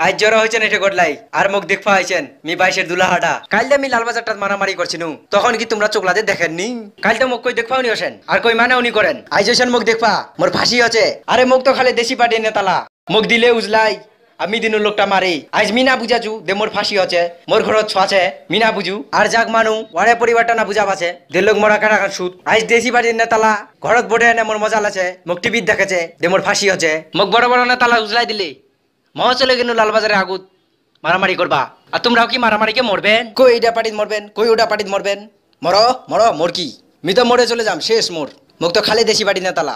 আজ জ্বর হয়েছেন এটা গডলাই আর মুখ দেখবা হয়েছেন মি 22-এর দুলাহাটা কালটা আমি লালবাজারটা মারামারি করছিনু তখন কি তোমরা চোখলাতে দেখেননি কালটা মুখ কই দেখবাও নি হোসেন আর কই মানে উনি করেন আইজ হোসেন মুখ দেখবা মোর ফাঁসি হচ্ছে আরে মুখ তো খালি দেশি পার্টি নেতালা মুখ দিলে উজলাই আমি দিনু লোকটা মারি আজ মিনা বুঝাছু দে মোর ফাঁসি হচ্ছে মোর ঘরত ছোঁয়াছে মিনা বুঝু আর যাক মানু ওয়ারে পরিবারটা না বুঝা পাছে দে লোক মরা কাটা সুদ আজ দেশি পার্টির নেতালা ঘরত বটে এনে মোর মজা লাগছে মুখ টিভিত দেখেছে দে মোর ফাঁসি হচ্ছে মুখ বড় বড় নেতালা উজলাই দিলে মহ চলে গেল লালবাজারে আগুত মারামারি করবা আর তোমরাও কি মারামারিকে মরবেন কই এটা পার্টিত মরবেন কই ওটা পার্টিত মরবেন মরো মরো মোর কি মি তো মরে চলে যাম শেষ মোর মুখ তো খালি দেশি পার্টি নেতালা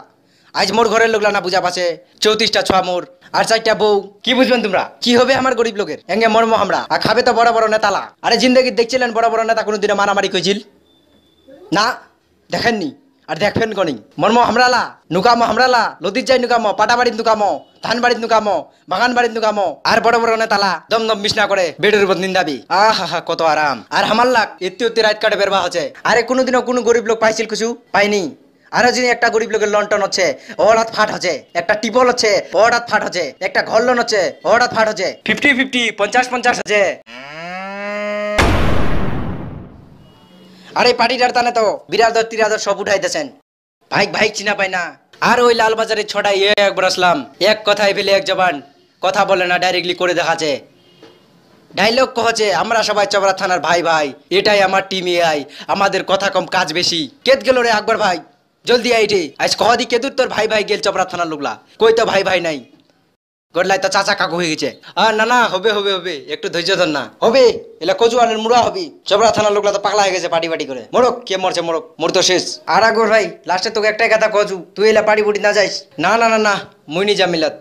আজ মোর ঘরের লোকলা না বুঝা পাছে 34টা ছোয়া মোর আর 4টা বউ কি বুঝবেন তোমরা কি হবে আমার গরিব লোকের এঙ্গে মরমো আমরা আর খাবে তো বড় বড় নেতালা আরে জিন্দগি দেখছিলেন বড় বড় নেতা কোনোদিনও মারামারি কইছিল না দেখেননি আর দেখবেন কনি মর্ম হামরালা নুকামো হামরালা লদির যাই নুকামো পাটা বাড়িত নুকামো ধান বাড়িত নুকামো বাগান বাড়িত নুকামো আর বড় বড় নেতালা দম দম বিছনা করে বেডের উপর নিন্দাবি আহা কত আরাম আর হামার লাগ এত্তি অতি রাত কাটে বেরবা হচ্ছে আরে কোনোদিনও কোনো গরিব লোক পাইছিল কিছু পাইনি আরো যিনি একটা গরিব লোকের লন্টন হচ্ছে ওরাত ফাট হচ্ছে একটা টিপল হচ্ছে ওরাত ফাট হচ্ছে একটা ঘর লোন হচ্ছে ওরাত ফাট হচ্ছে 50-50 50-50 হচ্ছে আরে পার্টিটার টানে তো বিরাট 3000 সব উঠাইতেছেন ভাইক ভাইক চিনা পাই না আর ওই লালবাজারে ছটা একবার আসলাম এক কথায় ফেলে এক জবান কথা বলে না ডাইরেক্টলি করে দেখাচ্ছে ডায়লগ কহছে আমরা সবাই চবরা থানার ভাই ভাই এটাই আমার টিম এআই আমাদের কথা কম কাজ বেশি কেত গেল রে আকবর ভাই জলদি আইটে আজ কহ দি কেতুর তোর ভাই ভাই গেল চবরা থানার লোকলা কই তো ভাই ভাই নাই গড়লাই তো চাচা কাকু হয়ে গেছে আর না না হবে হবে হবে একটু ধৈর্য ধর না হবে এলা কচুয়ানের মুড়া হবে চবরা থানার লোকলা তো পাগলা হয়ে গেছে পাটি পাটি করে মরক কে মরছে মরক মোর তো শেষ আর আগর ভাই লাস্টে তোকে একটাই কথা কজু তুই এলা পাটি বুটি না যাইস না না না না মুই নি জামিলাত